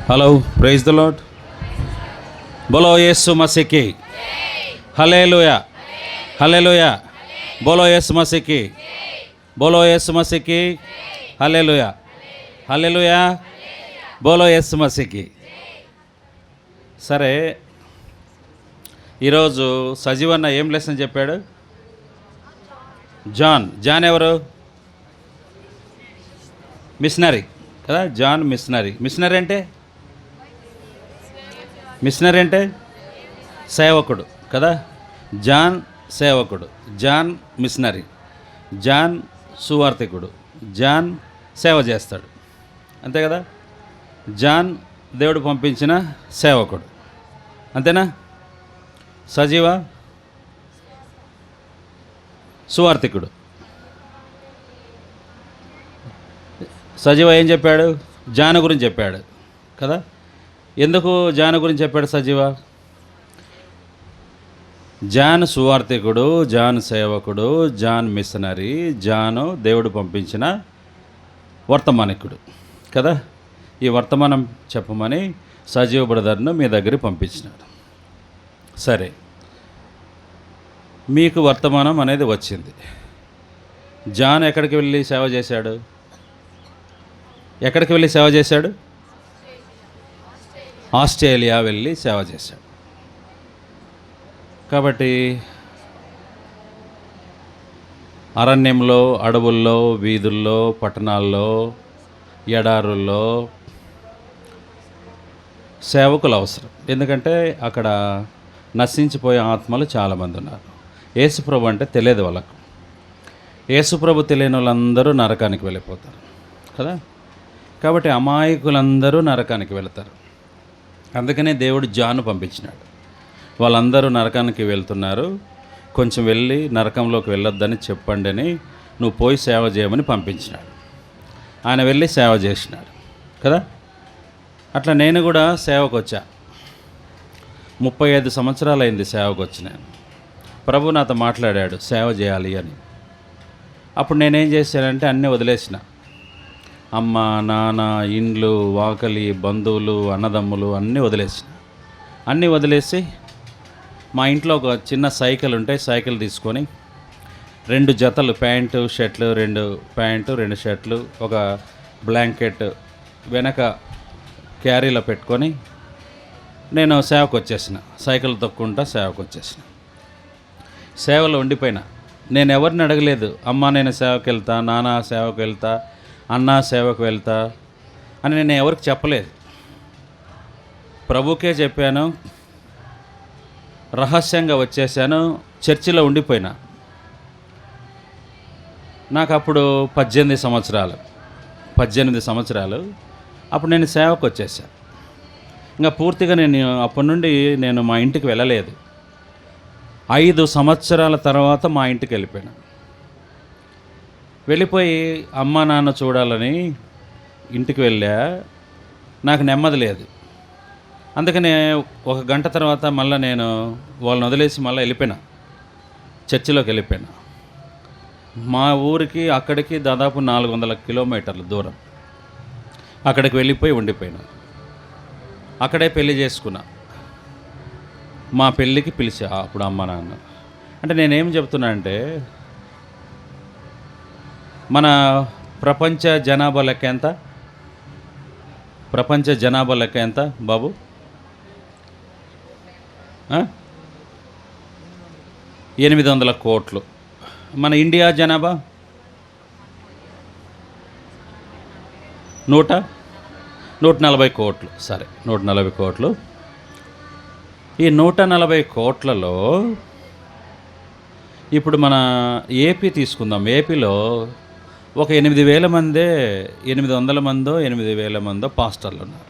Hello, praise the Lord. బోలో యేసు మసీకి, హల్లెలూయా, హల్లెలూయా. బోలో యేసు మసీకి, బోలో యేసు మసీకి, హల్లెలూయా, హల్లెలూయా. బోలో యేసు మసీకి. సరే, ఈరోజు సజీవన్న ఏం లెసన్ చెప్పాడు? జాన్ ఎవరు? మిషనరీ కదా. John machinery. మిషనరీ అంటే సేవకుడు కదా. జాన్ సేవకుడు, జాన్ మిషనరీ, జాన్ సువార్థికుడు, జాన్ సేవ చేస్తాడు, అంతే కదా. జాన్ దేవుడు పంపించిన సేవకుడు, అంతేనా? సజీవ సువార్థికుడు. సజీవ ఏం చెప్పాడు? జాను గురించి చెప్పాడు కదా. ఎందుకు జాను గురించి చెప్పాడు సజీవ? జాన్ సువార్థికుడు, జాన్ సేవకుడు, జాన్ మిషనరీ, జాను దేవుడు పంపించిన వర్తమానికుడు కదా. ఈ వర్తమానం చెప్పమని సజీవ బ్రదర్ను మీ దగ్గరికి పంపించినాడు. సరే, మీకు వర్తమానం అనేది వచ్చింది. జాన్ ఎక్కడికి వెళ్ళి సేవ చేశాడు? ఆస్ట్రేలియా వెళ్ళి సేవ చేశాడు. కాబట్టి అరణ్యంలో, అడవుల్లో, వీధుల్లో, పట్టణాల్లో, ఎడారుల్లో సేవకులు అవసరం. ఎందుకంటే అక్కడ నశించిపోయే ఆత్మలు చాలామంది ఉన్నారు. యేసుప్రభు అంటే తెలియదు వాళ్ళకు. యేసుప్రభు తెలియని వాళ్ళందరూ నరకానికి వెళ్ళిపోతారు కదా. కాబట్టి అమాయకులందరూ నరకానికి వెళతారు. అందుకనే దేవుడు జాను పంపించినాడు. వాళ్ళందరూ నరకానికి వెళ్తున్నారు, కొంచెం వెళ్ళి నరకంలోకి వెళ్ళొద్దని చెప్పండి అని, నువ్వు పోయి సేవ చేయమని పంపించినాడు. ఆయన వెళ్ళి సేవ చేసినాడు కదా. అట్లా నేను కూడా సేవకు వచ్చా. 35 సంవత్సరాలు అయింది సేవకు వచ్చి. నేను ప్రభు నాతో మాట్లాడాడు సేవ చేయాలి అని. అప్పుడు నేనేం చేశానంటే అన్నీ వదిలేసిన. అమ్మ, నాన్న, ఇండ్లు, వాకలి, బంధువులు, అన్నదమ్ములు అన్నీ వదిలేసి మా ఇంట్లో ఒక చిన్న సైకిల్ ఉంటే సైకిల్ తీసుకొని 2 జతలు ప్యాంటు షర్ట్లు, 2 ప్యాంటు 2 షర్ట్లు, ఒక బ్లాంకెట్ వెనక క్యారీలో పెట్టుకొని నేను సేవకు వచ్చేసిన. సైకిల్ తొక్కుంటా సేవకు వచ్చేసిన. సేవలో ఉండిపోయినా. నేను ఎవరిని అడగలేదు, అమ్మ నేను సేవకు వెళ్తా, నాన్న సేవకు వెళ్తా, అన్న సేవకు వెళ్తా అని నేను ఎవరికి చెప్పలేదు. ప్రభుకే చెప్పాను, రహస్యంగా వచ్చేసాను, చర్చిలో ఉండిపోయినా. నాకు అప్పుడు 18 సంవత్సరాలు. అప్పుడు నేను సేవకు వచ్చేసాను. ఇంకా పూర్తిగా నేను అప్పటి నుండి నేను మా ఇంటికి వెళ్ళలేదు. 5 సంవత్సరాల తర్వాత మా ఇంటికి వెళ్ళిపోయి అమ్మ నాన్న చూడాలని ఇంటికి వెళ్ళా. నాకు నెమ్మది లేదు. అందుకనే 1 గంట తర్వాత మళ్ళీ నేను వాళ్ళని వదిలేసి మళ్ళీ చర్చిలోకి వెళ్ళిపోయినా. మా ఊరికి అక్కడికి దాదాపు 400 కిలోమీటర్ల దూరం. అక్కడికి వెళ్ళిపోయి ఉండిపోయినా. అక్కడే పెళ్లి చేసుకున్నా. మా పెళ్ళికి పిలిచా అప్పుడు అమ్మ నాన్న. అంటే నేనేం చెప్తున్నా అంటే, మన ప్రపంచ జనాభా లెక్క ఎంత బాబు? 800 కోట్లు. మన ఇండియా జనాభా 140 కోట్లు. సరే, 140 కోట్లు. ఈ 140 కోట్లలో ఇప్పుడు మన ఏపీ తీసుకుందాం. ఏపీలో ఒక 8,000 మందే, 800 మందో 8,000 మందో పాస్టర్లు ఉన్నారు.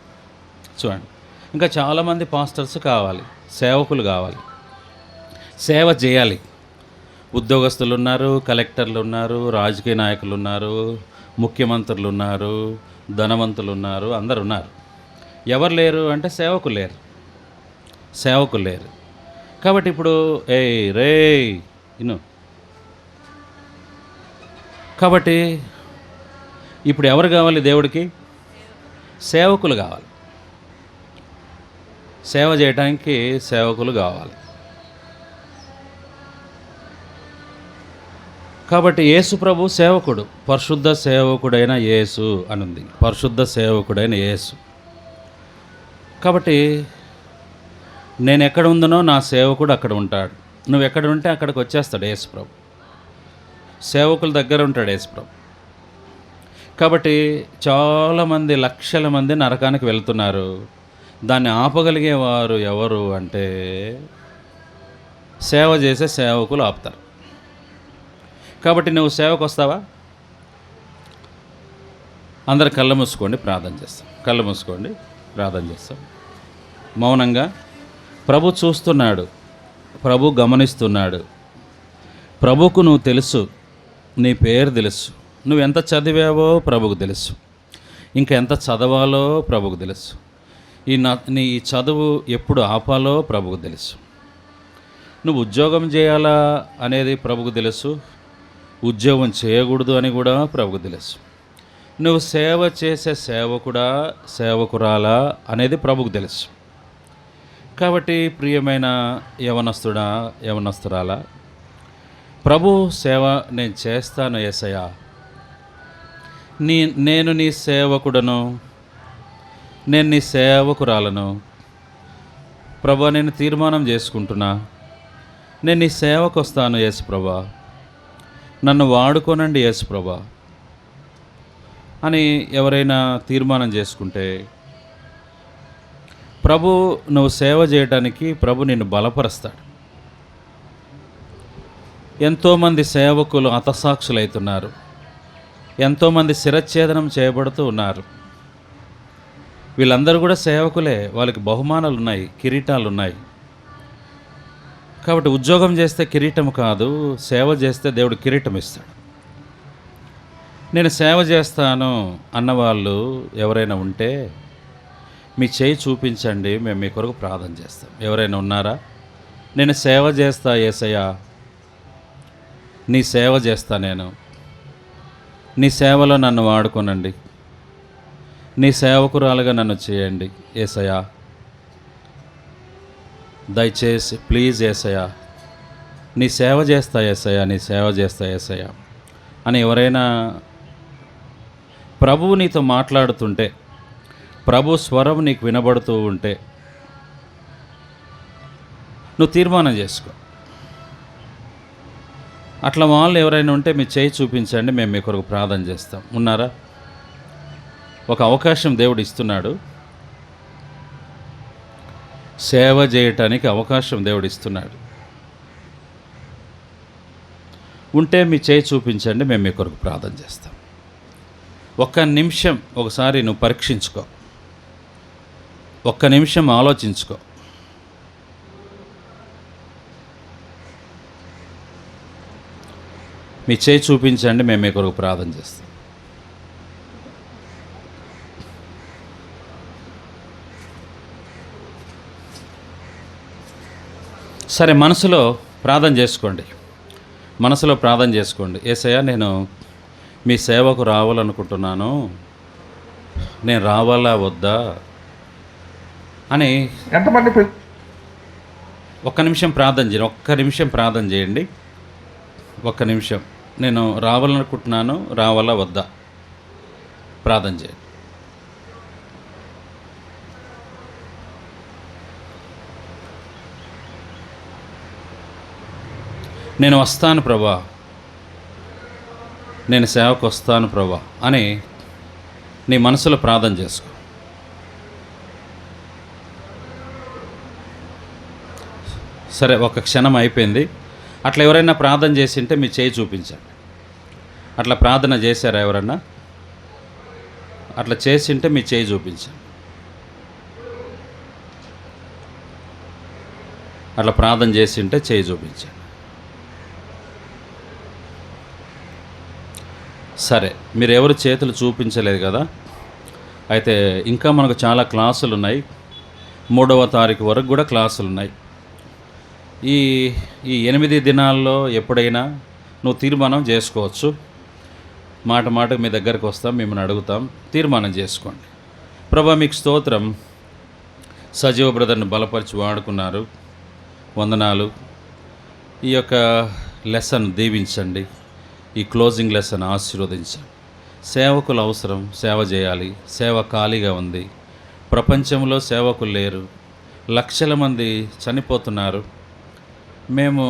చూడండి, ఇంకా చాలామంది పాస్టర్స్ కావాలి, సేవకులు కావాలి, సేవ చేయాలి. ఉద్యోగస్తులు ఉన్నారు, కలెక్టర్లు ఉన్నారు, రాజకీయ నాయకులు ఉన్నారు, ముఖ్యమంత్రులు ఉన్నారు, ధనవంతులు ఉన్నారు, అందరు ఉన్నారు. ఎవరు లేరు అంటే సేవకులు లేరు. కాబట్టి ఇప్పుడు కాబట్టి ఇప్పుడు ఎవరు కావాలి దేవుడికి? సేవకులు కావాలి. సేవ చేయడానికి సేవకులు కావాలి. కాబట్టి యేసు ప్రభు సేవకుడు, పరిశుద్ధ సేవకుడైన యేసు అని ఉంది. పరిశుద్ధ సేవకుడైన యేసు. కాబట్టి నేను ఎక్కడ ఉందనో నా సేవకుడు అక్కడ ఉంటాడు. నువ్వు ఎక్కడ ఉంటే అక్కడికి వచ్చేస్తాడు యేసు ప్రభు. సేవకుల దగ్గర ఉంటాడు యేసు ప్రభు. కాబట్టి చాలామంది, లక్షల మంది నరకానికి వెళ్తున్నారు. దాన్ని ఆపగలిగేవారు ఎవరు అంటే సేవ చేసే సేవకులు ఆపుతారు. కాబట్టి నువ్వు సేవకు వస్తావా? అందరు కళ్ళు మూసుకోండి, ప్రార్థన చేస్తాం. కళ్ళు మూసుకోండి, ప్రార్థన చేస్తాం. మౌనంగా. ప్రభు చూస్తున్నాడు, ప్రభు గమనిస్తున్నాడు. ప్రభుకు నువ్వు తెలుసు, నీ పేరు తెలుసు, నువ్వు ఎంత చదివావో ప్రభుకు తెలుసు, ఇంకా ఎంత చదవాలో ప్రభుకు తెలుసు, నీ చదువు ఎప్పుడు ఆపాలో ప్రభుకు తెలుసు. నువ్వు ఉద్యోగం చేయాలా అనేది ప్రభుకు తెలుసు, ఉద్యోగం చేయకూడదు అని కూడా ప్రభుకు తెలుసు. నువ్వు సేవ చేసే సేవకుడా సేవకురాలా అనేది ప్రభుకు తెలుసు. కాబట్టి ప్రియమైన యవనస్తుడా యవనస్తురాలా, ప్రభు సేవ నేను చేస్తాను యేసయ్యా, నేను నీ సేవకుడను, నేను నీ సేవకురాలను. ప్రభా, నేను తీర్మానం చేసుకుంటున్నా, నేను నీ సేవకు వస్తాను యేసు ప్రభా, నన్ను వాడుకోనండి యేసు ప్రభా అని ఎవరైనా తీర్మానం చేసుకుంటే, ప్రభు నువ్వు సేవ చేయడానికి ప్రభు నిన్ను బలపరుస్తాడు. ఎంతోమంది సేవకులు హతసాక్షులవుతున్నారు, ఎంతోమంది శిరచ్ఛేదనం చేయబడుతూ ఉన్నారు. వీళ్ళందరూ కూడా సేవకులే, వాళ్ళకి బహుమానాలు ఉన్నాయి, కిరీటాలు ఉన్నాయి. కాబట్టి ఉద్యోగం చేస్తే కిరీటం కాదు, సేవ చేస్తే దేవుడు కిరీటం ఇస్తాడు. నేను సేవ చేస్తాను అన్నవాళ్ళు ఎవరైనా ఉంటే మీ చేయి చూపించండి, మేము మీ కొరకు ప్రార్థన చేస్తాం. ఎవరైనా ఉన్నారా? నేను సేవ చేస్తా యేసయ్యా, నీ సేవ చేస్తా, నేను నీ సేవలో నన్ను వాడుకోనండి, నీ సేవకురాలుగా నన్ను చేయండి యేసయ్యా, దయచేసి ప్లీజ్ యేసయ్యా, నీ సేవ చేస్తా యేసయ్యా, నీ సేవ చేస్తా యేసయ్యా అని ఎవరైనా ప్రభువు నీతో మాట్లాడుతుంటే, ప్రభు స్వరం నీకు వినబడుతూ ఉంటే నువ్వు తీర్మానం చేసుకో. అట్లా వాళ్ళు ఎవరైనా ఉంటే మీ చేయి చూపించండి, మేము మీ కొరకు ప్రార్థన చేస్తాం. ఉన్నారా? ఒక అవకాశం దేవుడు ఇస్తున్నాడు, సేవ చేయటానికి అవకాశం దేవుడు ఇస్తున్నాడు. ఉంటే మీ చేయి చూపించండి, మేము మీ కొరకు ప్రార్థన చేస్తాం. ఒక్క నిమిషం ఒకసారి నువ్వు పరీక్షించుకో, ఒక్క నిమిషం ఆలోచించుకో. మీ చేయి చూపించండి, మేము మీ కొరకు ప్రార్థన చేస్తాం. సరే, మనసులో ప్రార్థన చేసుకోండి, మనసులో ప్రార్థన చేసుకోండి. యేసయ్యా, నేను మీ సేవకు రావాలనుకుంటున్నాను, నేను రావాలా వద్దా అని ఎంతమంది ఒక్క నిమిషం ప్రార్థన చేయండి. ఒక్క నిమిషం ప్రార్థన చేయండి. ఒక్క నిమిషం. నేను రావాలనుకుంటున్నాను, రావాలా వద్దా ప్రార్థన చేయండి. నేను వస్తాను ప్రభా, నేను సేవకు వస్తాను ప్రభా అని నీ మనసులో ప్రార్థన చేసుకో. సరే, ఒక క్షణం అయిపోయింది. అట్లా ఎవరైనా ప్రార్థన చేసింటే మీ చేయి చూపించండి. అట్లా ప్రార్థన చేశారా ఎవరన్నా? అట్లా చేసింటే మీ చేయి చూపించండి. అట్లా ప్రార్థన చేసింటే చేయి చూపించండి. సరే, మీరు ఎవరు చేతులు చూపించలేదు కదా, అయితే ఇంకా మనకు చాలా క్లాసులు ఉన్నాయి. 3వ తారీఖు వరకు కూడా క్లాసులు ఉన్నాయి. ఈ 8 దినాల్లో ఎప్పుడైనా నువ్వు తీర్మానం చేసుకోవచ్చు. మాట మాటకు మీ దగ్గరకు వస్తాం, మిమ్మల్ని అడుగుతాం, తీర్మానం చేసుకోండి. ప్రభా మీకు స్తోత్రం. సజీవ బ్రదర్ని బలపరిచి వాడుకున్నారు, వందనాలు. ఈ యొక్క లెసన్ దీవించండి, ఈ క్లోజింగ్ లెసన్ ఆశీర్వదించండి. సేవకులు అవసరం, సేవ చేయాలి. సేవ ఖాళీగా ఉంది, ప్రపంచంలో సేవకులు లేరు, లక్షల మంది చనిపోతున్నారు. మేము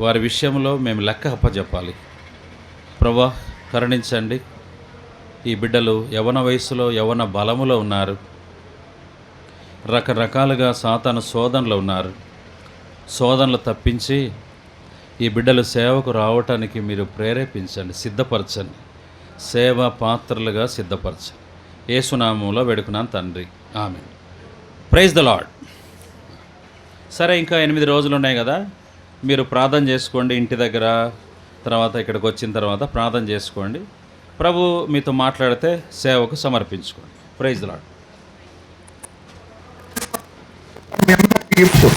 వారి విషయంలో మేము లెక్క అప్పచెప్పాలి. ప్రభా కరుణించండి. ఈ బిడ్డలు యవ్వన వయసులో, యవ్వన బలములో ఉన్నారు. రకరకాలుగా సాతాను శోధనలు ఉన్నారు. శోధనలు తప్పించి ఈ బిడ్డలు సేవకు రావటానికి మీరు ప్రేరేపించండి, సిద్ధపరచండి. సేవ పాత్రలుగా సిద్ధపరచండి. యేసునామములో వేడుకున్నాను తండ్రి, ఆమేన్. Praise the lord. సరే, ఇంకా 8 రోజులు ఉన్నాయి కదా, మీరు ప్రార్థన చేసుకోండి ఇంటి దగ్గర. తర్వాత ఇక్కడికి వచ్చిన తర్వాత ప్రార్థన చేసుకోండి. ప్రభు మీతో మాట్లాడితే సేవకు సమర్పించుకోండి. Praise the lord. మీ అందరికీ ఇప్పుడు